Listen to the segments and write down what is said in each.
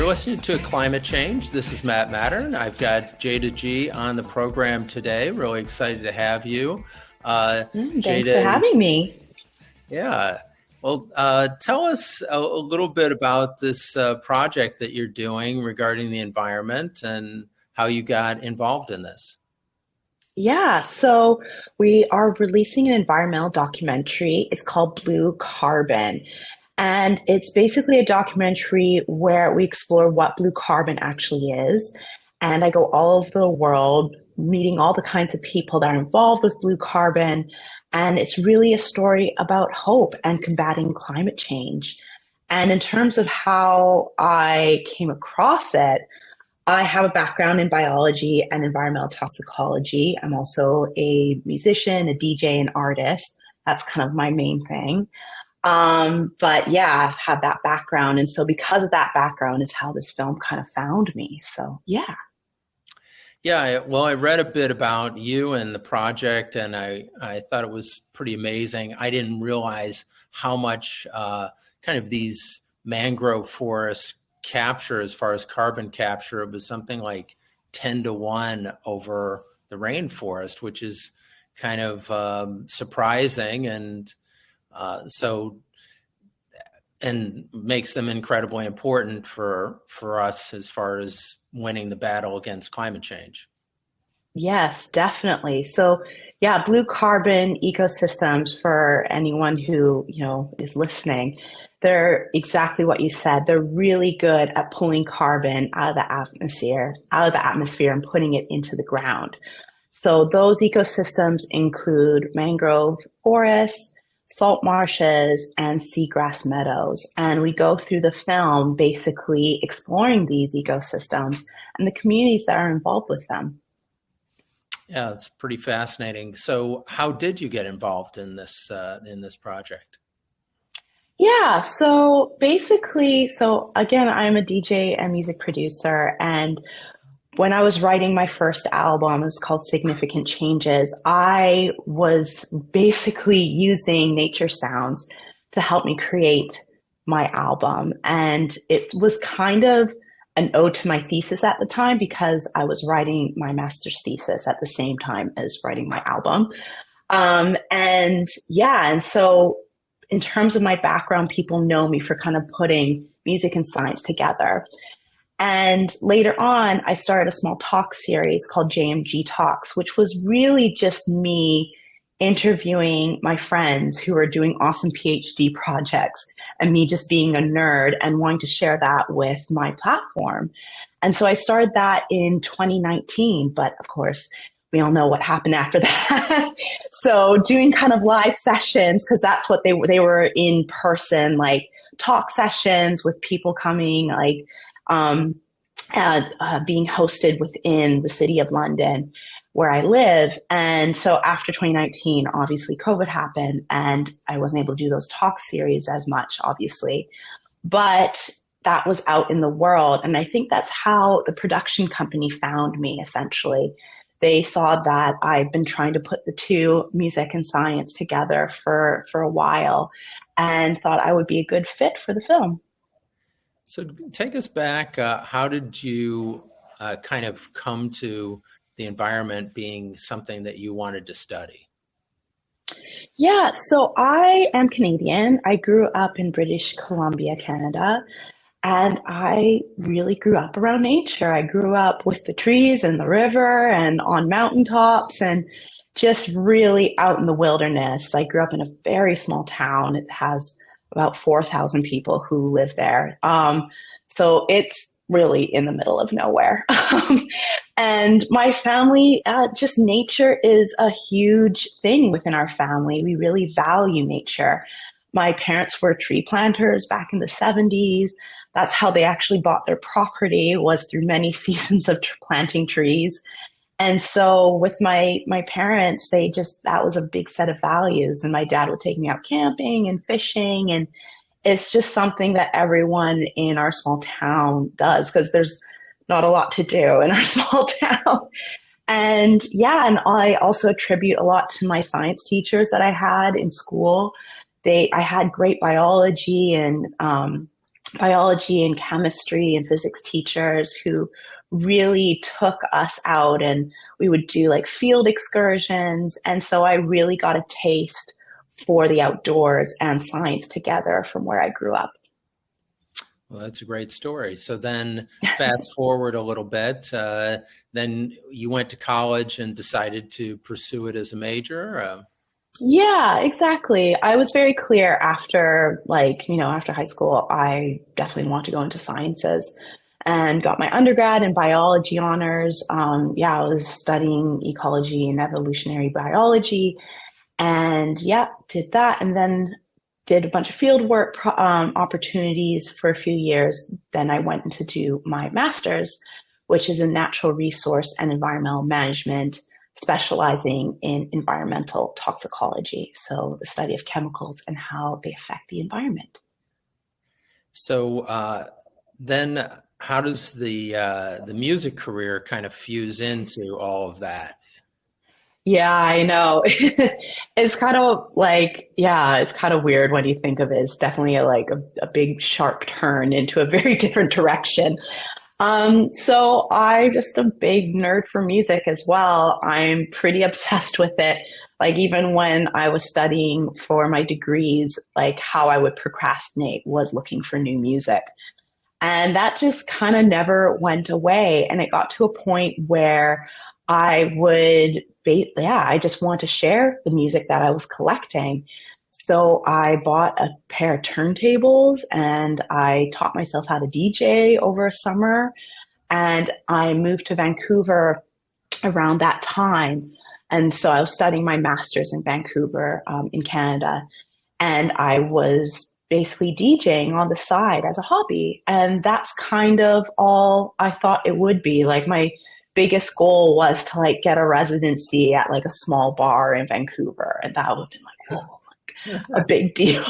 listening to Climate Change. This is Matern. I've got Jayda G on the program today. Really excited to have you. Thanks for having me. Yeah. Well, tell us a little bit about this project that you're doing regarding the environment and how you got involved in this. Yeah, so we are releasing an environmental documentary. It's called Blue Carbon. And it's basically a documentary where we explore what blue carbon actually is. And I go all over the world, meeting all the kinds of people that are involved with blue carbon. And it's really a story about hope and combating climate change. And in terms of how I came across it, I have a background in biology and environmental toxicology. I'm also a musician, a DJ, and artist. That's kind of my main thing. But yeah, I have that background. And so because of that background is how this film kind of found me. So yeah. Yeah, well, I read a bit about you and the project, and I thought it was pretty amazing. I didn't realize how much kind of these mangrove forests capture as far as carbon capture. It was something like 10-to-1 over the rainforest, which is kind of surprising and and makes them incredibly important for us as far as winning the battle against climate change. Yes, definitely. So yeah, blue carbon ecosystems, for anyone who, is listening, they're exactly what you said. They're really good at pulling carbon out of the atmosphere and putting it into the ground. So those ecosystems include mangrove forests, salt marshes, and seagrass meadows. And we go through the film basically exploring these ecosystems and the communities that are involved with them. Yeah, it's pretty fascinating. So how did you get involved in this project? Yeah, so basically, again, I'm a DJ and music producer, and when I was writing my first album, it was called Significant Changes, I was basically using nature sounds to help me create my album. And it was kind of an ode to my thesis at the time because I was writing my master's thesis at the same time as writing my album. And so in terms of my background, people know me for kind of putting music and science together. And later on, I started a small talk series called JMG Talks, which was really just me interviewing my friends who are doing awesome PhD projects and me just being a nerd and wanting to share that with my platform. And so I started that in 2019, but of course, we all know what happened after that. So doing kind of live sessions, because that's what they were in person, like talk sessions with people coming, like being hosted within the city of London where I live. And so after 2019, obviously COVID happened and I wasn't able to do those talk series as much, obviously, but that was out in the world. And I think that's how the production company found me, essentially. They saw that I'd been trying to put the two, music and science, together for a while and thought I would be a good fit for the film. So take us back. How did you kind of come to the environment being something that you wanted to study? Yeah, so I am Canadian. I grew up in British Columbia, Canada, and I really grew up around nature. I grew up with the trees and the river and on mountaintops and just really out in the wilderness. I grew up in a very small town. It has about 4,000 people who live there. So it's really in the middle of nowhere. And my family, just nature is a huge thing within our family. We really value nature. My parents were tree planters back in the 70s. That's how they actually bought their property, was through many seasons of planting trees. And so with my parents, that was a big set of values. And my dad would take me out camping and fishing. And it's just something that everyone in our small town does because there's not a lot to do in our small town. And and I also attribute a lot to my science teachers that I had in school. I had great biology and biology and chemistry and physics teachers who really took us out, and we would do like field excursions. And so I really got a taste for the outdoors and science together from where I grew up. Well, that's a great story. So then fast forward a little bit, then you went to college and decided to pursue it as a major. Yeah, exactly. I was very clear after, like, after high school, I definitely want to go into sciences and got my undergrad in biology honors. Yeah, I was studying ecology and evolutionary biology, and yeah, did that, and then did a bunch of field work opportunities for a few years. Then I went to do my master's, which is in natural resource and environmental management, specializing in environmental toxicology, so the study of chemicals and how they affect the environment. So then how does the music career kind of fuse into all of that? Yeah, I know. It's kind of like, yeah, it's kind of weird when you think of it. It's definitely a big sharp turn into a very different direction. So I'm just a big nerd for music as well. I'm pretty obsessed with it. Like even when I was studying for my degrees, like how I would procrastinate was looking for new music. And that just kind of never went away. And it got to a point where I would, yeah, I just want to share the music that I was collecting. So I bought a pair of turntables and I taught myself how to DJ over a summer. And I moved to Vancouver around that time. And so I was studying my master's in Vancouver, in Canada. And I was basically DJing on the side as a hobby. And that's kind of all I thought it would be. Like my biggest goal was to like get a residency at like a small bar in Vancouver. And that would have been like, whoa, a big deal.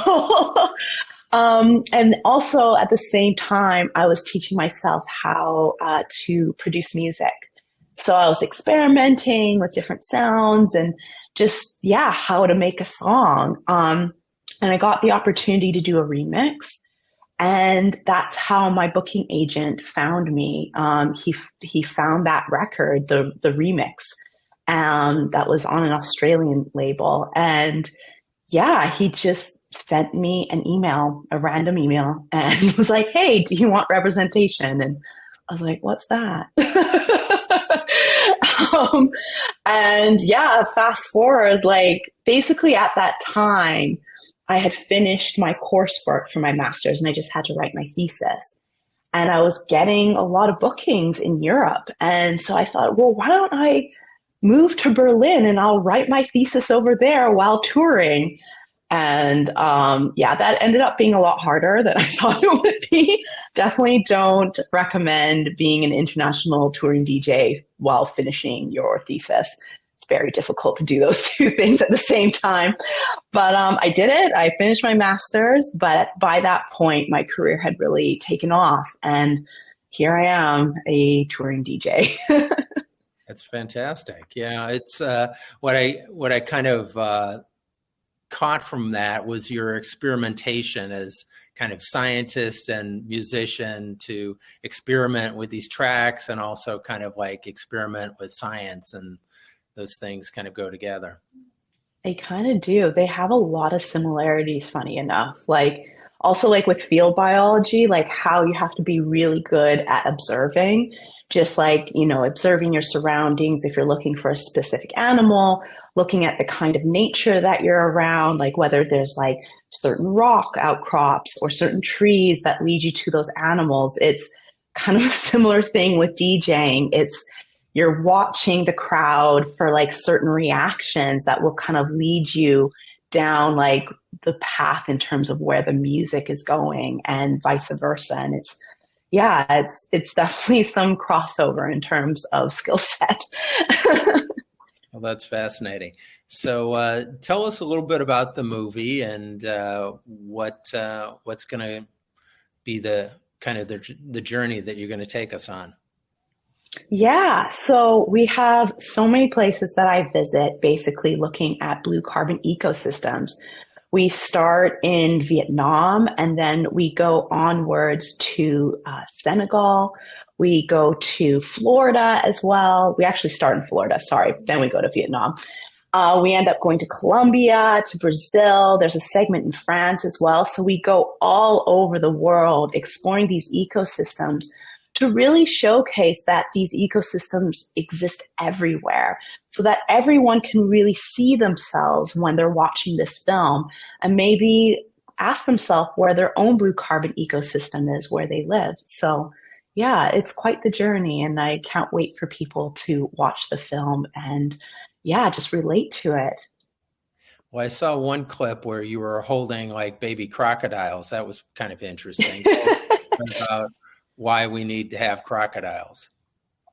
And also at the same time, I was teaching myself how to produce music. So I was experimenting with different sounds and just, yeah, how to make a song. And I got the opportunity to do a remix. And that's how my booking agent found me. He found that record, the remix, that was on an Australian label. And yeah, he just sent me an email, a random email, and was like, hey, do you want representation? And I was like, what's that? And yeah, fast forward, like basically at that time, I had finished my coursework for my master's and I just had to write my thesis. And I was getting a lot of bookings in Europe. And so I thought, well, why don't I move to Berlin and I'll write my thesis over there while touring. And yeah, that ended up being a lot harder than I thought it would be. Definitely don't recommend being an international touring DJ while finishing your thesis. It's very difficult to do those two things at the same time. But I did it. I finished my master's. But by that point, my career had really taken off. And here I am, a touring DJ. That's fantastic. Yeah, it's what I kind of caught from that was your experimentation as kind of scientist and musician to experiment with these tracks and also kind of like experiment with science, and those things kind of go together. They kind of do. They have a lot of similarities, funny enough. Like also like with field biology, like how you have to be really good at observing, just like, observing your surroundings. If you're looking for a specific animal, looking at the kind of nature that you're around, like whether there's like certain rock outcrops or certain trees that lead you to those animals. It's kind of a similar thing with DJing. You're watching the crowd for like certain reactions that will kind of lead you down like the path in terms of where the music is going and vice versa. And it's definitely some crossover in terms of skill set. Well, that's fascinating. So tell us a little bit about the movie and what's going to be the kind of the journey that you're going to take us on. Yeah, so we have so many places that I visit, basically looking at blue carbon ecosystems. We start in Vietnam, and then we go onwards to Senegal. We go to Florida as well. We actually start in Florida, sorry. Then we go to Vietnam. We end up going to Colombia, to Brazil. There's a segment in France as well. So we go all over the world exploring these ecosystems to really showcase that these ecosystems exist everywhere, so that everyone can really see themselves when they're watching this film and maybe ask themselves where their own blue carbon ecosystem is where they live. So yeah, it's quite the journey, and I can't wait for people to watch the film and yeah, just relate to it. Well, I saw one clip where you were holding like baby crocodiles. That was kind of interesting. Tell us about why we need to have crocodiles.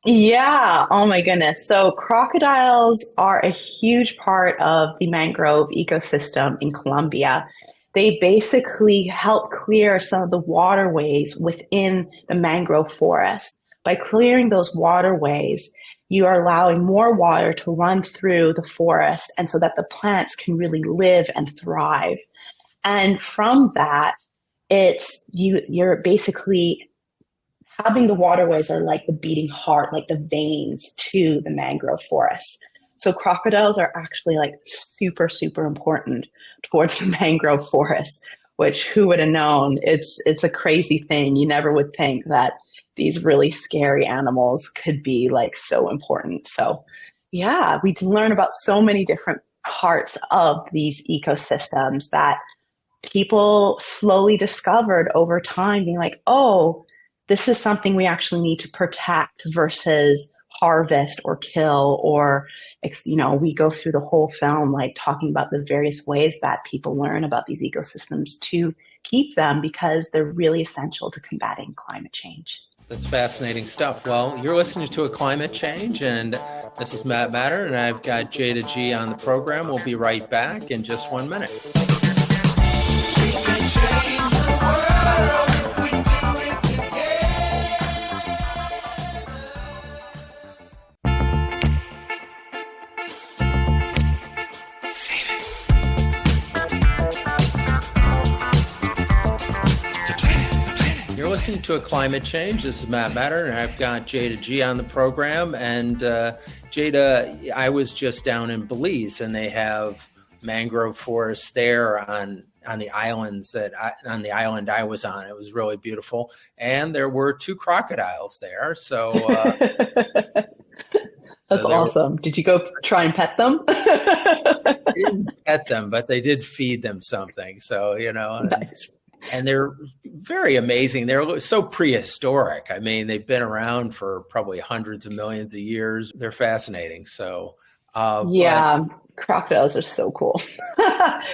Yeah, oh my goodness. So crocodiles are a huge part of the mangrove ecosystem in Colombia. They basically help clear some of the waterways within the mangrove forest. By clearing those waterways, you are allowing more water to run through the forest, and so that the plants can really live and thrive. And from that, you're basically having the waterways are like the beating heart, like the veins to the mangrove forest. So crocodiles are actually like super, super important towards the mangrove forest, which who would have known? It's a crazy thing. You never would think that these really scary animals could be like so important. So yeah, we learn about so many different parts of these ecosystems that people slowly discovered over time, being like, oh, this is something we actually need to protect versus harvest or kill. Or, we go through the whole film like talking about the various ways that people learn about these ecosystems to keep them, because they're really essential to combating climate change. That's fascinating stuff. Well, you're listening to A Climate Change, and this is Matern, and I've got Jayda G on the program. We'll be right back in just 1 minute. We can change the world if we do it You're listening to A Climate Change. This is Matern, and I've got Jayda G on the program. And Jada, I was just down in Belize, and they have mangrove forests there on the islands on the island I was on. It was really beautiful, and there were 2 crocodiles there. So that's awesome. Did you go try and pet them? I didn't pet them, but they did feed them something. So Nice. And they're very amazing. They're so prehistoric. I mean, they've been around for probably hundreds of millions of years. They're fascinating. So, crocodiles are so cool.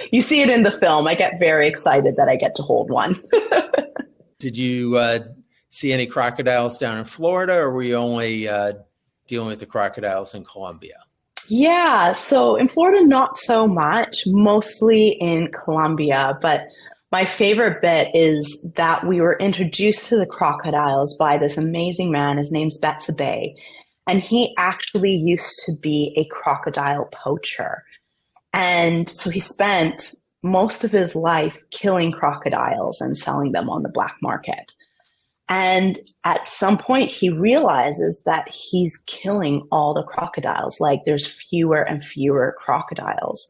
You see it in the film. I get very excited that I get to hold one. Did you see any crocodiles down in Florida, or were you only dealing with the crocodiles in Colombia? Yeah, so in Florida, not so much, mostly in Colombia, but my favorite bit is that we were introduced to the crocodiles by this amazing man. His name's Betsabe, and he actually used to be a crocodile poacher. And so he spent most of his life killing crocodiles and selling them on the black market. And at some point, he realizes that he's killing all the crocodiles. Like there's fewer and fewer crocodiles.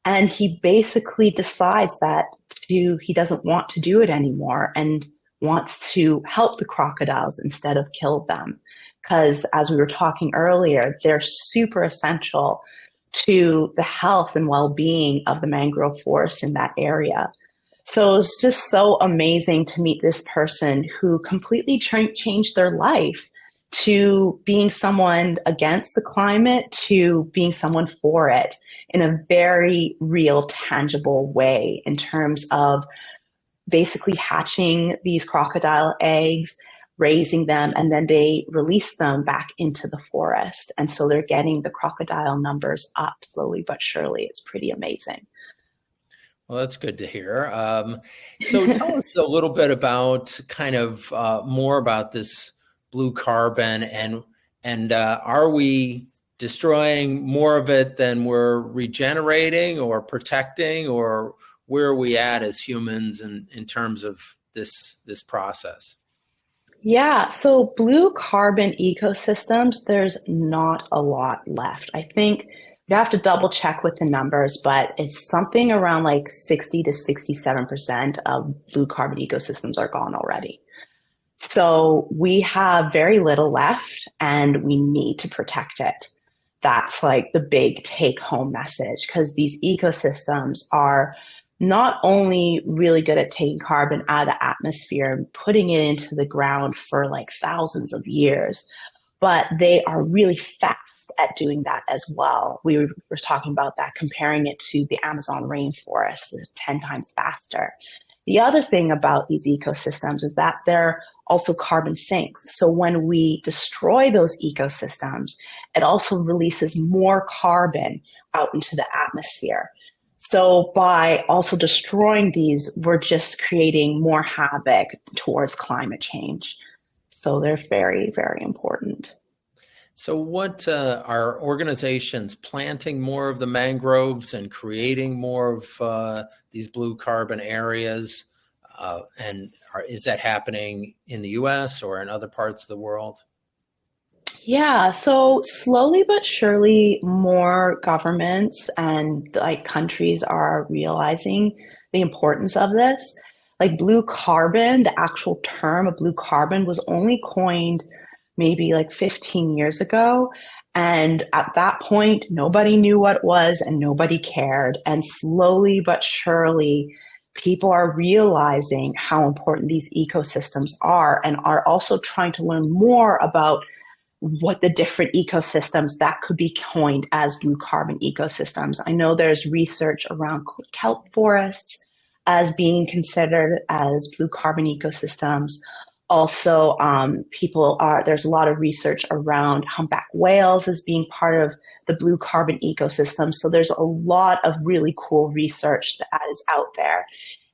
And he basically decides that he doesn't want to do it anymore and wants to help the crocodiles instead of kill them. Because as we were talking earlier, they're super essential to the health and well-being of the mangrove forest in that area. So it's just so amazing to meet this person who completely changed their life to being someone against the climate to being someone for it in a very real, tangible way, in terms of basically hatching these crocodile eggs, raising them, and then they release them back into the forest. And so they're getting the crocodile numbers up slowly but surely. It's pretty amazing. Well, that's good to hear. So tell us a little bit about kind of more about this blue carbon, and are we destroying more of it than we're regenerating or protecting, or where are we at as humans in terms of this process? Yeah, so blue carbon ecosystems, there's not a lot left. I think you have to double check with the numbers, but it's something around like 60 to 67% of blue carbon ecosystems are gone already. So we have very little left and we need to protect it. That's like the big take home message, because these ecosystems are not only really good at taking carbon out of the atmosphere and putting it into the ground for like thousands of years, but they are really fast at doing that as well. We were talking about that, comparing it to the Amazon rainforest, it's 10 times faster. The other thing about these ecosystems is that they're also carbon sinks. So when we destroy those ecosystems, it also releases more carbon out into the atmosphere. So by also destroying these, we're just creating more havoc towards climate change. So they're very, very important. So what are organizations planting more of the mangroves and creating more of these blue carbon areas? Is that happening in the US or in other parts of the world? Yeah, so slowly but surely, more governments and like countries are realizing the importance of this. Like blue carbon, the actual term of blue carbon was only coined maybe like 15 years ago. And at that point, nobody knew what it was and nobody cared. And slowly but surely, people are realizing how important these ecosystems are and are also trying to learn more about what the different ecosystems that could be coined as blue carbon ecosystems. I know there's research around kelp forests as being considered as blue carbon ecosystems. Also, there's a lot of research around humpback whales as being part of the blue carbon ecosystem. So there's a lot of really cool research that is out there.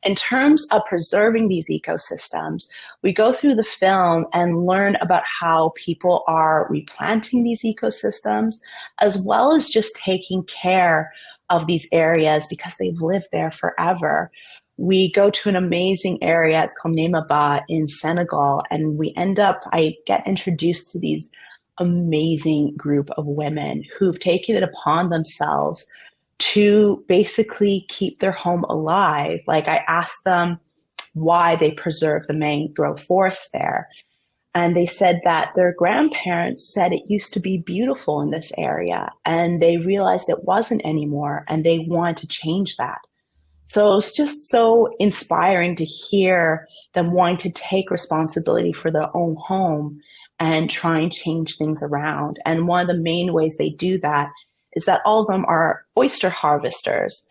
In terms of preserving these ecosystems, we go through the film and learn about how people are replanting these ecosystems, as well as just taking care of these areas because they've lived there forever. We go to an amazing area, it's called Nemaba in Senegal, and I get introduced to these amazing group of women who've taken it upon themselves to basically keep their home alive. Like I asked them why they preserve the mangrove forest there. And they said that their grandparents said it used to be beautiful in this area and they realized it wasn't anymore and they wanted to change that. So it's just so inspiring to hear them wanting to take responsibility for their own home and try and change things around. And one of the main ways they do that is that all of them are oyster harvesters.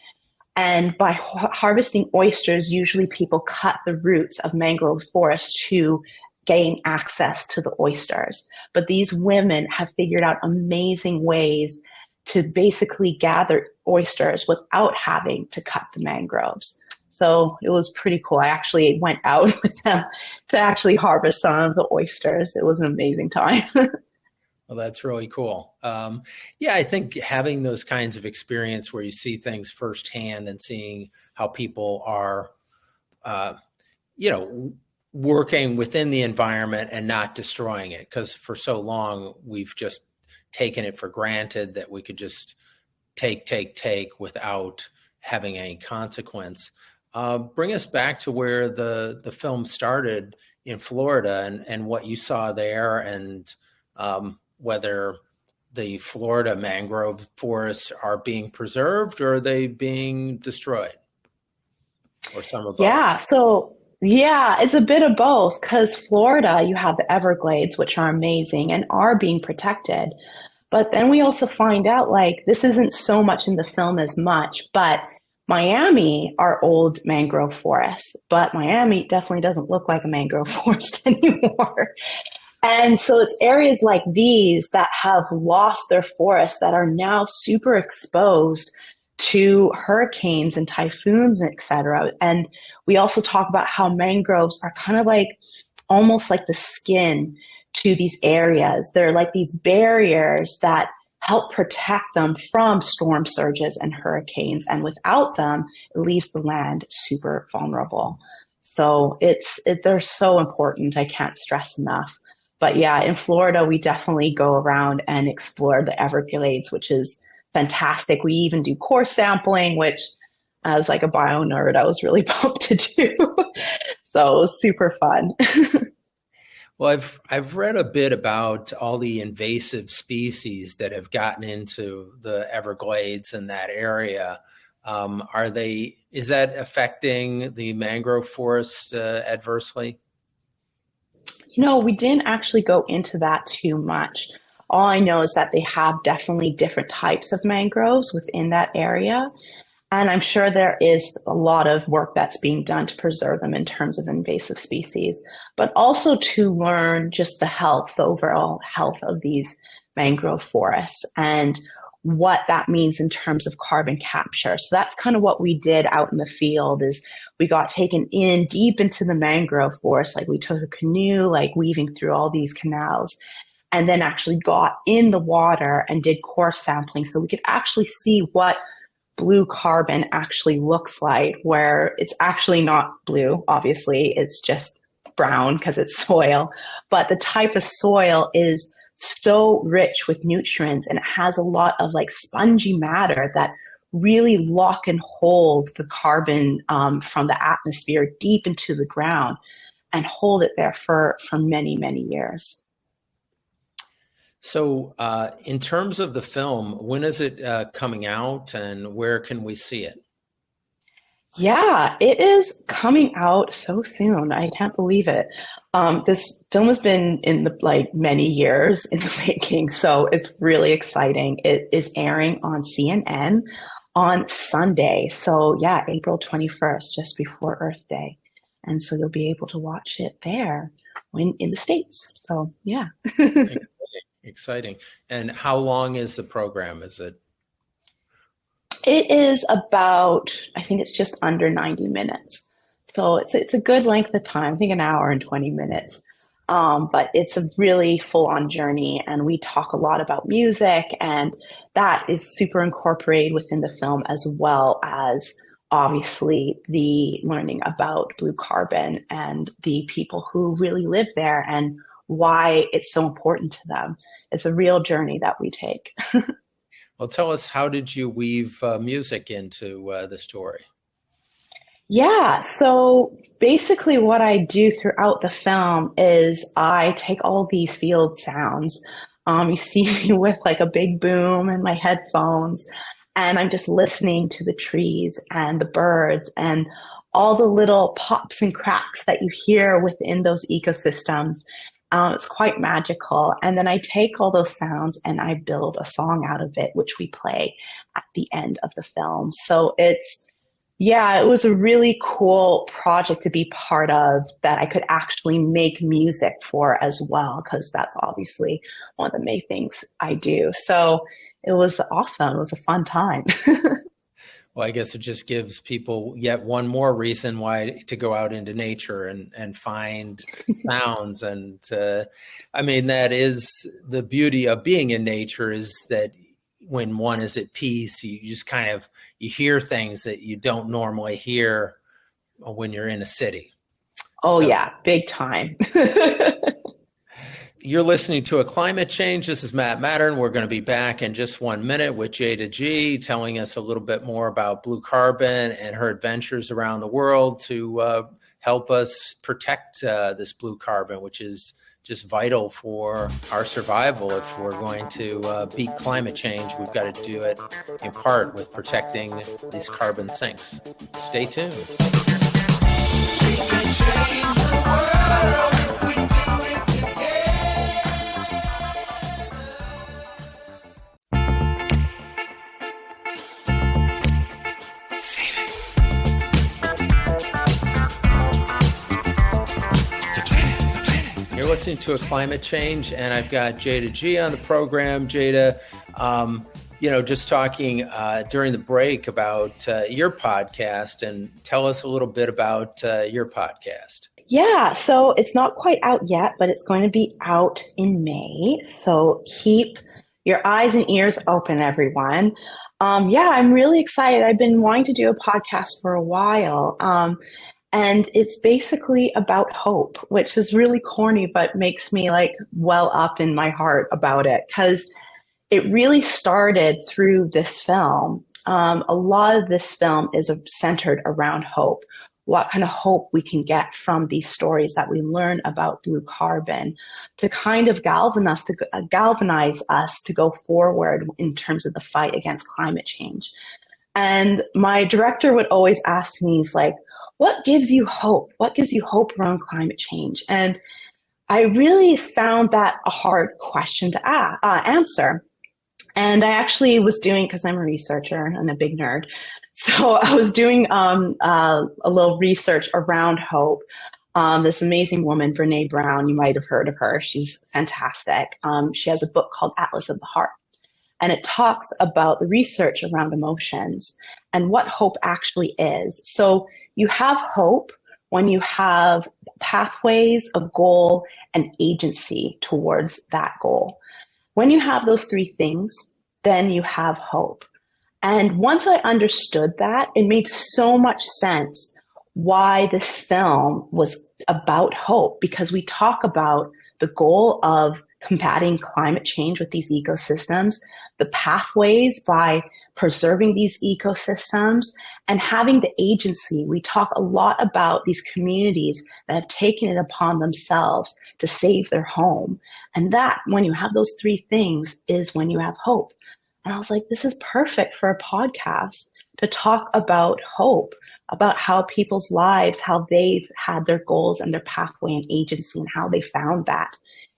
And by harvesting oysters, usually people cut the roots of mangrove forests to gain access to the oysters. But these women have figured out amazing ways to basically gather oysters without having to cut the mangroves. So it was pretty cool. I actually went out with them to actually harvest some of the oysters. It was an amazing time. Well, that's really cool. Yeah, I think having those kinds of experience where you see things firsthand and seeing how people are, working within the environment and not destroying it. Because for so long, we've just taken it for granted that we could just take without having any consequence. Bring us back to where the film started in Florida and what you saw there, and whether the Florida mangrove forests are being preserved or are they being destroyed, or some of both? Yeah, it's a bit of both, because Florida, you have the Everglades, which are amazing and are being protected. But then we also find out, like, this isn't so much in the film as much, but Miami are old mangrove forests, but Miami definitely doesn't look like a mangrove forest anymore. And so it's areas like these that have lost their forests that are now super exposed to hurricanes and typhoons, et cetera. And we also talk about how mangroves are kind of like almost like the skin to these areas. They're like these barriers that help protect them from storm surges and hurricanes. And without them, it leaves the land super vulnerable. So they're so important. I can't stress enough. But yeah, in Florida, we definitely go around and explore the Everglades, which is fantastic. We even do core sampling, which as like a bio nerd, I was really pumped to do. So it was super fun. Well, I've read a bit about all the invasive species that have gotten into the Everglades in that area. Is that affecting the mangrove forests adversely? We didn't actually go into that too much. All I know is that they have definitely different types of mangroves within that area. And I'm sure there is a lot of work that's being done to preserve them in terms of invasive species, but also to learn just the overall health of these mangrove forests and what that means in terms of carbon capture. So that's kind of what we did out in the field is we got taken in deep into the mangrove forest. Like we took a canoe, like weaving through all these canals, and then actually got in the water and did core sampling. So we could actually see what blue carbon actually looks like, where it's actually not blue, obviously, it's just brown because it's soil. But the type of soil is so rich with nutrients and it has a lot of like spongy matter that really lock and hold the carbon from the atmosphere deep into the ground and hold it there for many, many years. So in terms of the film, when is it coming out and where can we see it? Yeah, it is coming out so soon. I can't believe it. This film has been in the many years in the making, so it's really exciting. It is airing on CNN on Sunday. So yeah, April 21st, just before Earth Day. And so you'll be able to watch it there when in the States. So yeah. Exciting. And how long is the program? Is it? It is about, I think it's just under 90 minutes. So it's a good length of time, I think an hour and 20 minutes. But it's a really full-on journey, and we talk a lot about music, and that is super incorporated within the film, as well as obviously the learning about blue carbon and the people who really live there and why it's so important to them. It's a real journey that we take. Well, tell us, how did you weave music into the story? Yeah, so basically what I do throughout the film is I take all these field sounds. You see me with like a big boom and my headphones, and I'm just listening to the trees and the birds and all the little pops and cracks that you hear within those ecosystems. It's quite magical. And then I take all those sounds and I build a song out of it, which we play at the end of the film. So it was a really cool project to be part of that I could actually make music for as well, because that's obviously one of the main things I do. So it was awesome. It was a fun time. Well, I guess it just gives people yet one more reason why to go out into nature and find sounds. And I mean, that is the beauty of being in nature, is that when one is at peace, you just kind of, you hear things that you don't normally hear when you're in a city. Oh, yeah, big time. You're listening to A Climate Change. This is Matt Matern. We're going to be back in just 1 minute with Jayda G, telling us a little bit more about blue carbon and her adventures around the world to help us protect this blue carbon, which is just vital for our survival. If we're going to beat climate change, we've got to do it in part with protecting these carbon sinks. Stay tuned. We can change the world. You're listening to A Climate Change, and I've got Jayda G on the program. Jada, just talking during the break about your podcast, and tell us a little bit about your podcast. Yeah, so it's not quite out yet, but it's going to be out in May. So keep your eyes and ears open, everyone. Yeah, I'm really excited. I've been wanting to do a podcast for a while. And it's basically about hope, which is really corny, but makes me like well up in my heart about it. Because it really started through this film. A lot of this film is centered around hope, what kind of hope we can get from these stories that we learn about blue carbon to kind of galvanize us to go forward in terms of the fight against climate change. And my director would always ask me, he's like, what gives you hope? What gives you hope around climate change? And I really found that a hard question to answer. And I actually was doing, because I'm a researcher and a big nerd, so I was doing a little research around hope. This amazing woman, Brene Brown, you might have heard of her. She's fantastic. She has a book called Atlas of the Heart, and it talks about the research around emotions and what hope actually is. So you have hope when you have pathways, a goal, and agency towards that goal. When you have those three things, then you have hope. And once I understood that, it made so much sense why this film was about hope, because we talk about the goal of combating climate change with these ecosystems, the pathways by preserving these ecosystems, and having the agency. We talk a lot about these communities that have taken it upon themselves to save their home. And that, when you have those three things, is when you have hope. And I was like, this is perfect for a podcast to talk about hope, about how people's lives, how they've had their goals and their pathway and agency, and how they found that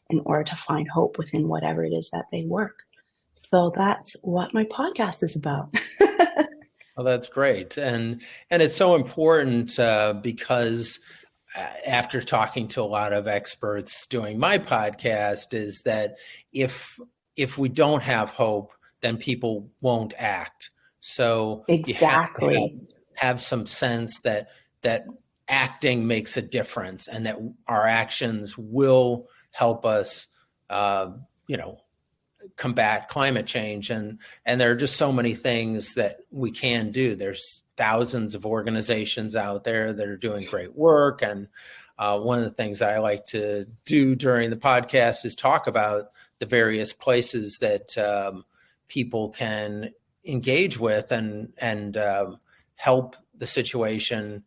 in order to find hope within whatever it is that they work. So that's what my podcast is about. Well, that's great. And it's so important because after talking to a lot of experts doing my podcast, is that if we don't have hope, then people won't act. So exactly. You have some sense that acting makes a difference, and that our actions will help us, combat climate change. And there are just so many things that we can do. There's thousands of organizations out there that are doing great work. And one of the things I like to do during the podcast is talk about the various places that people can engage with and help the situation.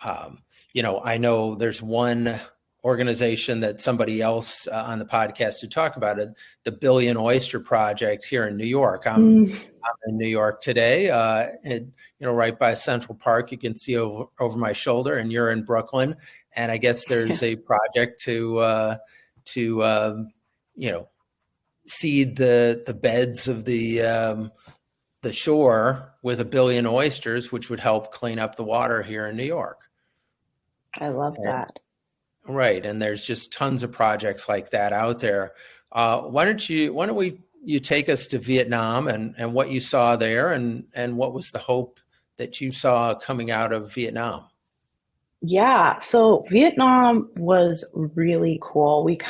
I know there's one organization that somebody else on the podcast to talk about it, the Billion Oyster Project here in New York. I'm in New York today, right by Central Park. You can see over my shoulder, and you're in Brooklyn. And I guess there's a project to seed the beds of the shore with 1 billion oysters, which would help clean up the water here in New York. I love that. Right. And there's just tons of projects like that out there. Why don't you take us to Vietnam and what you saw there, and what was the hope that you saw coming out of Vietnam? Yeah. So Vietnam was really cool. We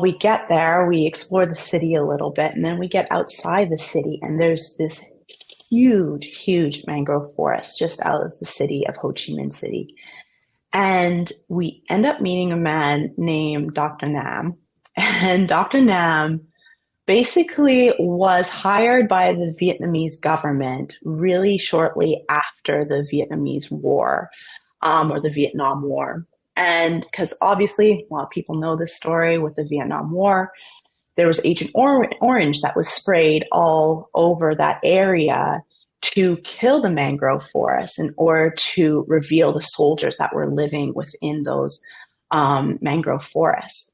we get there, we explore the city a little bit, and then we get outside the city, and there's this huge, huge mangrove forest just out of the city of Ho Chi Minh City. And we end up meeting a man named Dr. Nam. And Dr. Nam basically was hired by the Vietnamese government really shortly after the Vietnamese War, or the Vietnam War. And because obviously, a lot of people know this story with the Vietnam War, there was Agent Orange that was sprayed all over that area to kill the mangrove forests in order to reveal the soldiers that were living within those mangrove forests.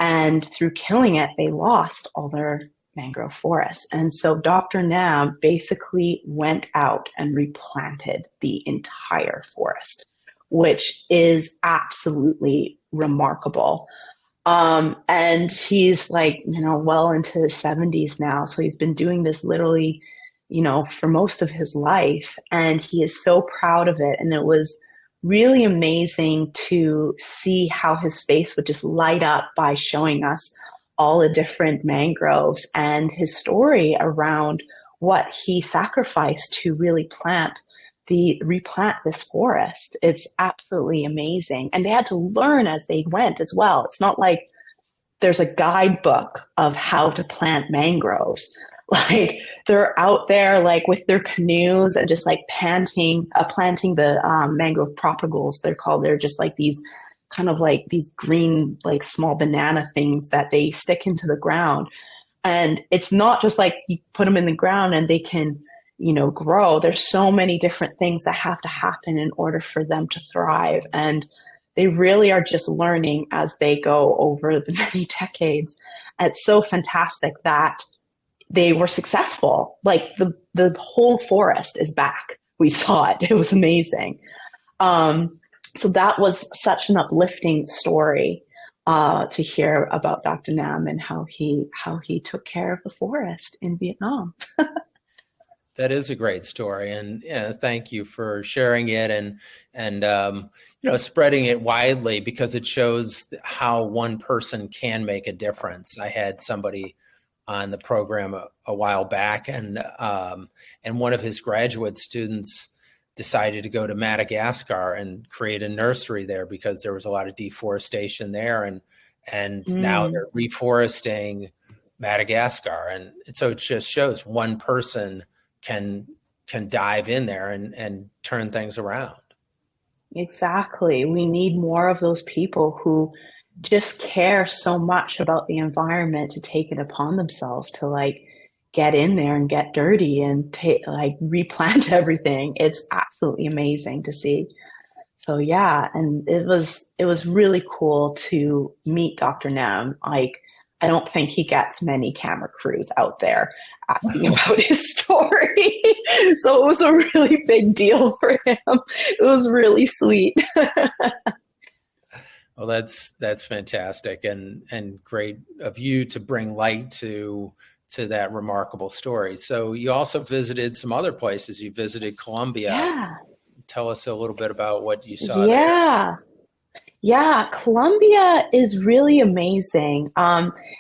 And through killing it, they lost all their mangrove forests. And so Dr. Nam basically went out and replanted the entire forest, which is absolutely remarkable. And he's well into his 70s now. So he's been doing this literally, for most of his life. And he is so proud of it. And it was really amazing to see how his face would just light up by showing us all the different mangroves and his story around what he sacrificed to really replant this forest. It's absolutely amazing. And they had to learn as they went as well. It's not like there's a guidebook of how to plant mangroves. Like they're out there like with their canoes and just like planting the mangrove propagals. They're just like these kind of like these green, like small banana things that they stick into the ground. And it's not just like you put them in the ground and they can, grow. There's so many different things that have to happen in order for them to thrive. And they really are just learning as they go over the many decades. And it's so fantastic that they were successful. Like the whole forest is back. We saw it. It was amazing. So that was such an uplifting story to hear about Dr. Nam and how he took care of the forest in Vietnam. That is a great story, and thank you for sharing it and spreading it widely, because it shows how one person can make a difference. I had somebody on the program a while back, and one of his graduate students decided to go to Madagascar and create a nursery there because there was a lot of deforestation there, and now they're reforesting Madagascar, and so it just shows one person can dive in there and turn things around. Exactly. We need more of those people who just care so much about the environment to take it upon themselves to like get in there and get dirty and replant everything. It's absolutely amazing to see. So yeah, and it was really cool to meet Dr. Nam. Like, I don't think he gets many camera crews out there asking about his story. So it was a really big deal for him. It was really sweet. Well, that's fantastic and great of you to bring light to that remarkable story. So you also visited some other places. You visited Colombia. Yeah. Tell us a little bit about what you saw there. Yeah, Colombia is really amazing.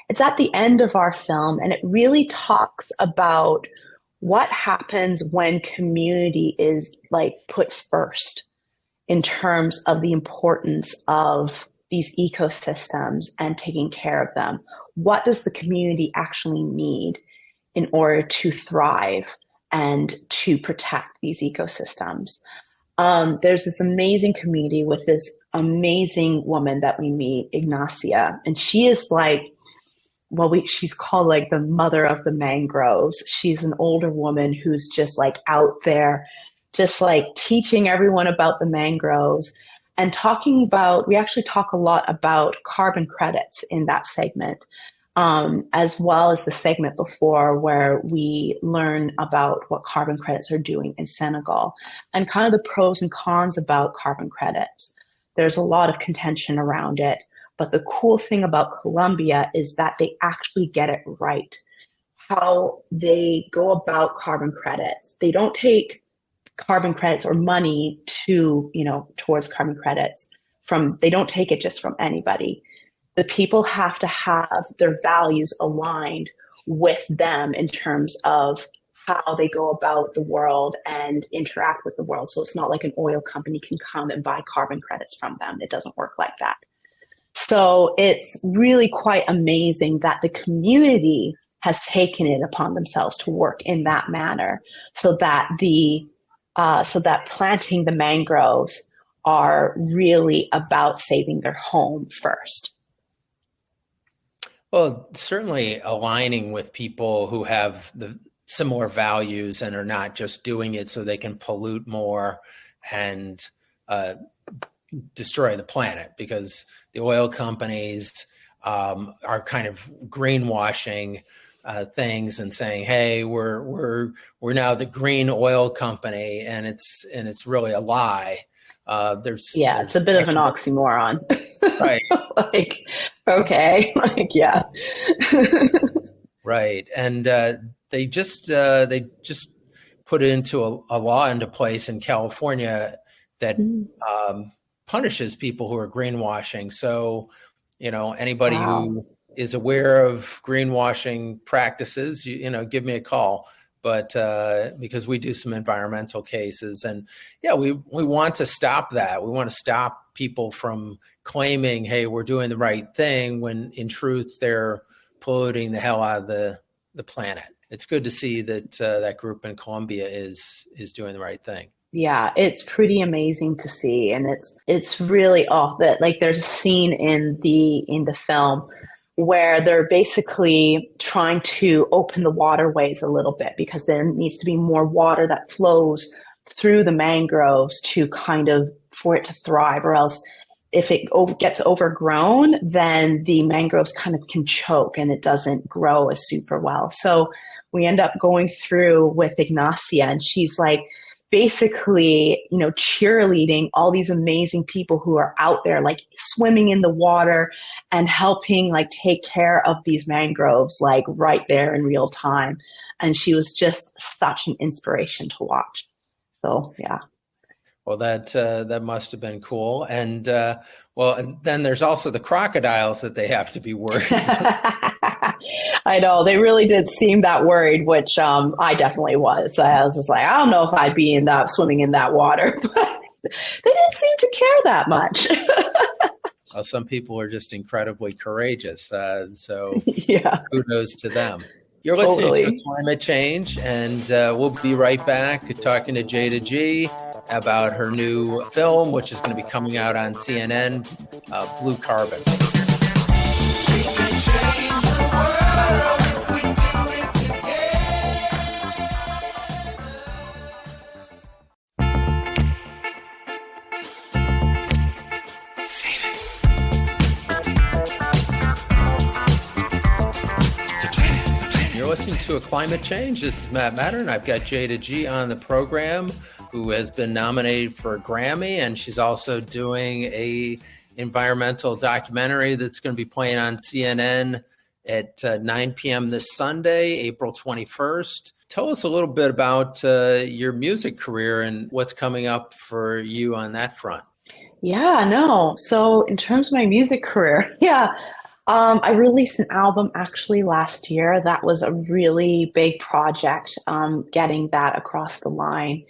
It's at the end of our film, and it really talks about what happens when community is like put first in terms of the importance of these ecosystems and taking care of them. What does the community actually need in order to thrive and to protect these ecosystems? There's this amazing community with this amazing woman that we meet, Ignacia, and she is like, she's called like the mother of the mangroves. She's an older woman who's just like out there, just like teaching everyone about the mangroves and we actually talk a lot about carbon credits in that segment. As well as the segment before where we learn about what carbon credits are doing in Senegal and kind of the pros and cons about carbon credits. There's a lot of contention around it, but the cool thing about Colombia is that they actually get it right. How they go about carbon credits. They don't take carbon credits or money towards carbon credits they don't take it just from anybody. The people have to have their values aligned with them in terms of how they go about the world and interact with the world. So it's not like an oil company can come and buy carbon credits from them. It doesn't work like that. So it's really quite amazing that the community has taken it upon themselves to work in that manner, so that planting the mangroves are really about saving their home first. Well, certainly aligning with people who have the similar values and are not just doing it so they can pollute more and destroy the planet, because the oil companies are kind of greenwashing things and saying, "Hey, we're now the green oil company," and it's really a lie. It's a bit of an oxymoron. Right. Like, okay. Like, yeah. Right. And they just put into a law into place in California that punishes people who are greenwashing. So, anybody Wow. who is aware of greenwashing practices, give me a call. But because we do some environmental cases, and yeah, we want to stop that. We want to stop people from claiming, hey, we're doing the right thing, when in truth they're polluting the hell out of the planet. It's good to see that that group in Colombia is doing the right thing. Yeah, it's pretty amazing to see, and it's really that like there's a scene in the film where they're basically trying to open the waterways a little bit because there needs to be more water that flows through the mangroves to kind of for it to thrive, or else if it gets overgrown, then the mangroves kind of can choke and it doesn't grow as super well. So we end up going through with Ignacia, and she's like basically, cheerleading all these amazing people who are out there, like swimming in the water and helping like take care of these mangroves, like right there in real time. And she was just such an inspiration to watch. So, yeah. Well, that must have been cool. And and then there's also the crocodiles that they have to be worried about. I know, they really did seem that worried, which I definitely was. I was just like, I don't know if I'd be swimming in that water, but they didn't seem to care that much. Well, some people are just incredibly courageous. So yeah, kudos to them. You're listening to Climate Change, and we'll be right back talking to Jayda G about her new film, which is going to be coming out on CNN, Blue Carbon. We can change the world if we do it together. You're listening to A Climate Change. This is Matt Matern. I've got Jayda G on the program, who has been nominated for a Grammy, and she's also doing a environmental documentary that's going to be playing on CNN at 9 p.m. this Sunday, April 21st. Tell us a little bit about your music career and what's coming up for you on that front. Yeah, no. So in terms of my music career, I released an album actually last year. That was a really big project, getting that across the line.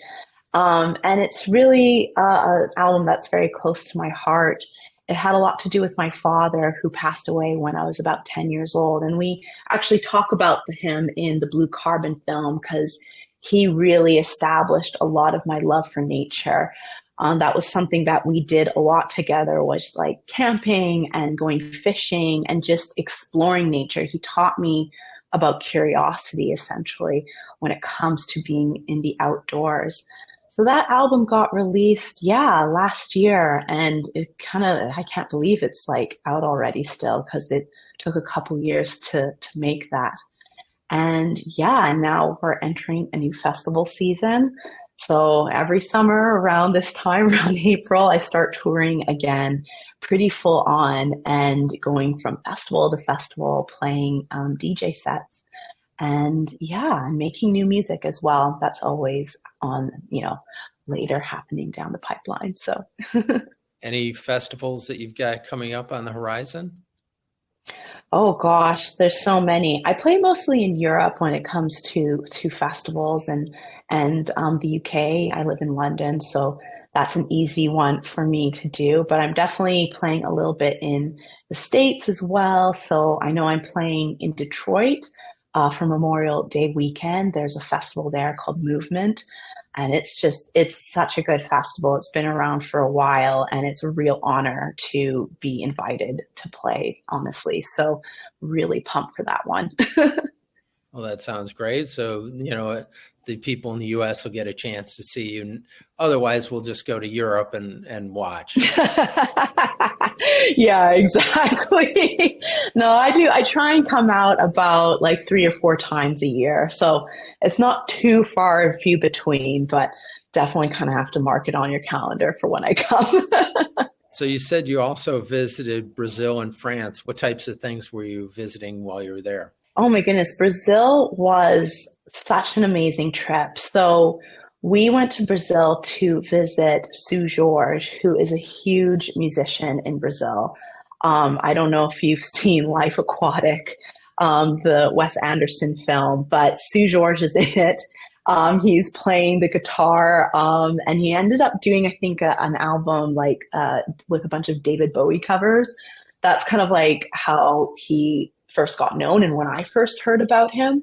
And it's really an album that's very close to my heart. It had a lot to do with my father, who passed away when I was about 10 years old. And we actually talk about him in the Blue Carbon film because he really established a lot of my love for nature. That was something that we did a lot together, was like camping and going fishing and just exploring nature. He taught me about curiosity, essentially, when it comes to being in the outdoors. So that album got released, last year, and it I can't believe it's like out already still, because it took a couple years to make that. And now we're entering a new festival season. So every summer around this time, around April, I start touring again, pretty full on, and going from festival to festival, playing DJ sets. And making new music as well. That's always on, later happening down the pipeline. So any festivals that you've got coming up on the horizon? Oh gosh, there's so many. I play mostly in Europe when it comes to festivals, and the UK. I live in London, so that's an easy one for me to do. But I'm definitely playing a little bit in the States as well. So I know I'm playing in Detroit for Memorial Day weekend. There's a festival there called Movement. And it's such a good festival. It's been around for a while, and it's a real honor to be invited to play, honestly. So really pumped for that one. Well, that sounds great. So, the people in the U.S. will get a chance to see you. Otherwise, we'll just go to Europe and watch. Yeah, exactly. No, I do. I try and come out about like 3 or 4 times a year. So it's not too far and few between, but definitely kind of have to mark it on your calendar for when I come. So you said you also visited Brazil and France. What types of things were you visiting while you were there? Oh my goodness. Brazil was such an amazing trip. So we went to Brazil to visit Sue George, who is a huge musician in Brazil. I don't know if you've seen Life Aquatic, the Wes Anderson film, but Sue George is in it. He's playing the guitar, and he ended up doing, I think, an album like with a bunch of David Bowie covers. That's kind of like how he first got known, and when I first heard about him.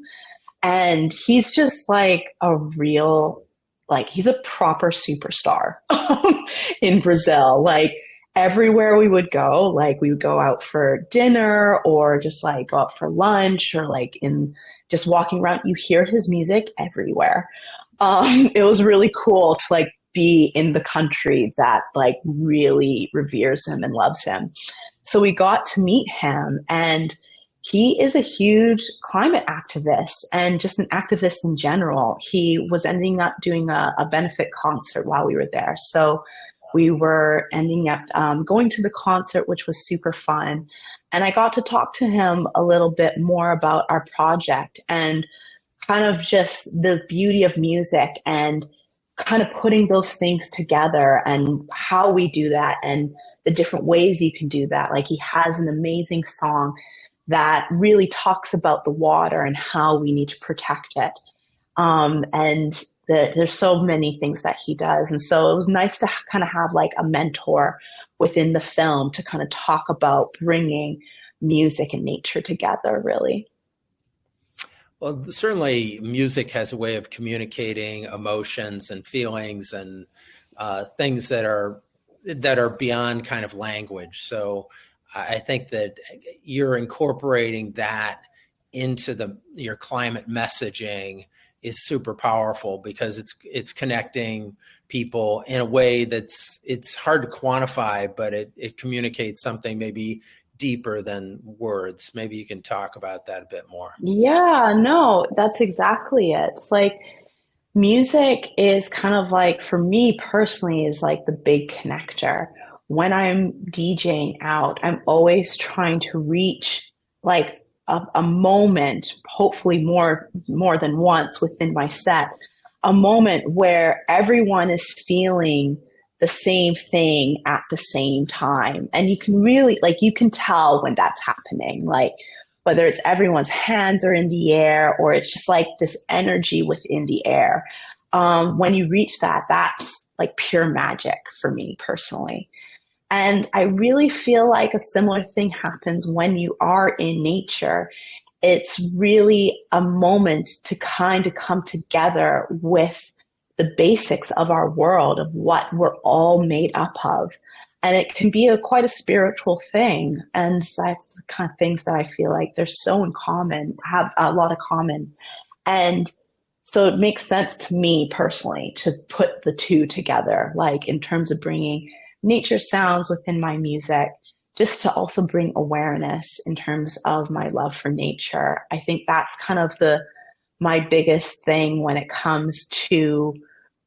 And he's just like a real, like, he's a proper superstar in Brazil. Like, everywhere we would go, like, we would go out for dinner or just like go out for lunch or like in just walking around, you hear his music everywhere. It was really cool to like be in the country that like really reveres him and loves him. So we got to meet him, and he is a huge climate activist and just an activist in general. He was ending up doing a benefit concert while we were there. So we were ending up going to the concert, which was super fun. And I got to talk to him a little bit more about our project and kind of just the beauty of music and kind of putting those things together and how we do that and the different ways you can do that. Like, he has an amazing song that really talks about the water and how we need to protect it. And there's so many things that he does. And so it was nice to kind of have like a mentor within the film to kind of talk about bringing music and nature together, really. Well, certainly music has a way of communicating emotions and feelings and things that are beyond kind of language. So I think that you're incorporating that into your climate messaging is super powerful because it's connecting people in a way it's hard to quantify, but it communicates something maybe deeper than words. Maybe you can talk about that a bit more. Yeah, no, that's exactly it. It's like music is kind of like, for me personally, is like the big connector. When I'm DJing out, I'm always trying to reach like a moment, hopefully more than once within my set, a moment where everyone is feeling the same thing at the same time. And you can really, like, you can tell when that's happening, like whether it's everyone's hands are in the air or it's just like this energy within the air. When you reach that, that's like pure magic for me personally. And I really feel like a similar thing happens when you are in nature. It's really a moment to kind of come together with the basics of our world, of what we're all made up of. And it can be quite a spiritual thing. And that's the kind of things that I feel like they're so in common, have a lot of common. And so it makes sense to me personally to put the two together, like in terms of bringing nature sounds within my music, just to also bring awareness in terms of my love for nature. I think that's kind of my biggest thing when it comes to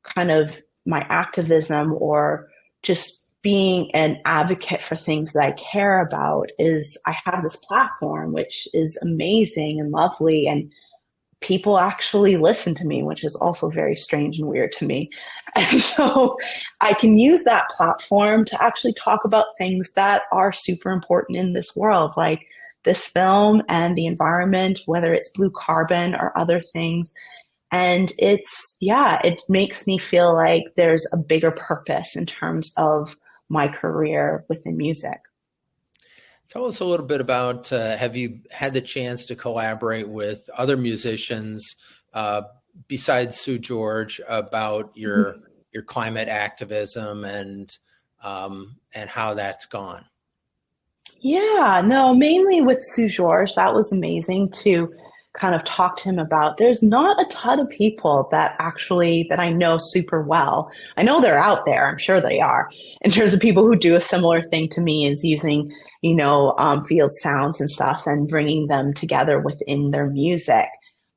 kind of my activism or just being an advocate for things that I care about, is I have this platform, which is amazing and lovely, and people actually listen to me, which is also very strange and weird to me. And so I can use that platform to actually talk about things that are super important in this world, like this film and the environment, whether it's blue carbon or other things. And it makes me feel like there's a bigger purpose in terms of my career within music. Tell us a little bit about, have you had the chance to collaborate with other musicians besides Sue George about your climate activism and how that's gone? Yeah, no, mainly with Sue George. That was amazing to kind of talk to him about. There's not a ton of people that I know super well. I know they're out there. I'm sure they are. In terms of people who do a similar thing to me, is using, field sounds and stuff and bringing them together within their music.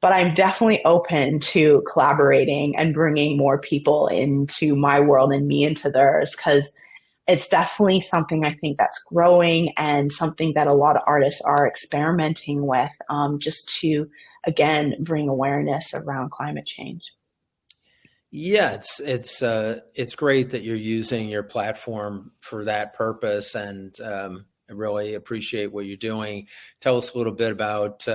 But I'm definitely open to collaborating and bringing more people into my world and me into theirs, because it's definitely something I think that's growing and something that a lot of artists are experimenting with, just to, again, bring awareness around climate change. Yeah, it's great that you're using your platform for that purpose, and really appreciate what you're doing. Tell us a little bit about,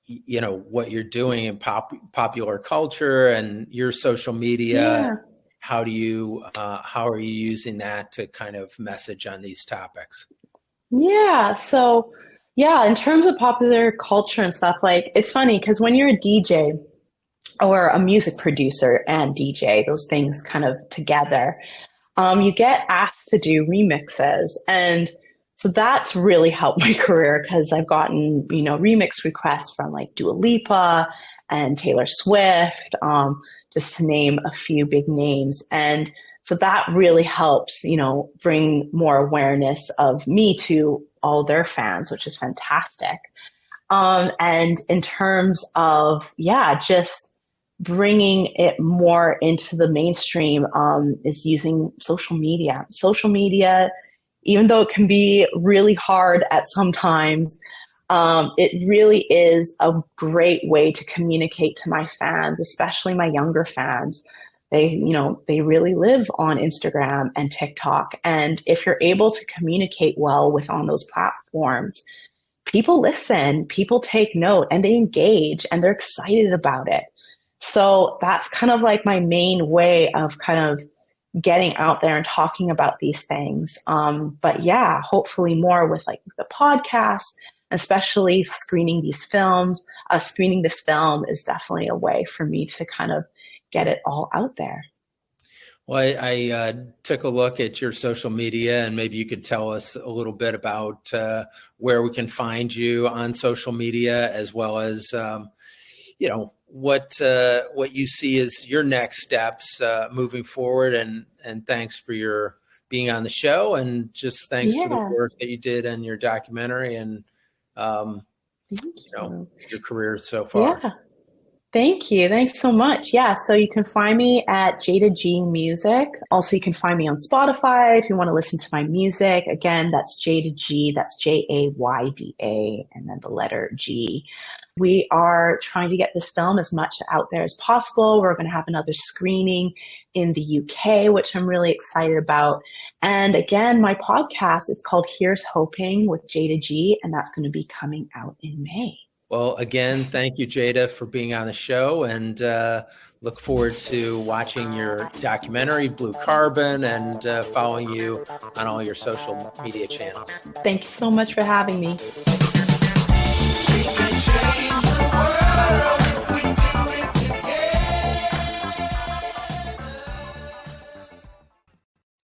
what you're doing in popular culture and your social media. Yeah. How are you using that to kind of message on these topics? Yeah. So, yeah, in terms of popular culture and stuff, like it's funny because when you're a DJ or a music producer and DJ, those things kind of together, you get asked to do remixes. And so that's really helped my career because I've gotten, remix requests from like Dua Lipa and Taylor Swift, just to name a few big names. And so that really helps, bring more awareness of me to all their fans, which is fantastic. And in terms of, just bringing it more into the mainstream, is using social media. Social media, even though it can be really hard at some times, it really is a great way to communicate to my fans, especially my younger fans. They really live on Instagram and TikTok. And if you're able to communicate well with on those platforms, people listen, people take note, and they engage, and they're excited about it. So that's kind of like my main way of kind of getting out there and talking about these things. But yeah, hopefully more with like the podcast, especially screening these films. Screening this film is definitely a way for me to kind of get it all out there. Well, I took a look at your social media, and maybe you could tell us a little bit about where we can find you on social media, as well as what you see as your next steps moving forward. And thanks for your being on the show, and just thanks for the work that you did in your documentary and your career so far. Yeah. Thank you. Thanks so much. Yeah, so you can find me at Jayda G Music. Also, you can find me on Spotify if you want to listen to my music. Again, that's Jayda G. That's Jayda, and then the letter G. We are trying to get this film as much out there as possible. We're going to have another screening in the UK, which I'm really excited about. And again, my podcast, it's called Here's Hoping with Jayda G, and that's going to be coming out in May. Well, again, thank you, Jada, for being on the show, and look forward to watching your documentary, Blue Carbon, and following you on all your social media channels. Thank you so much for having me. We can change the world.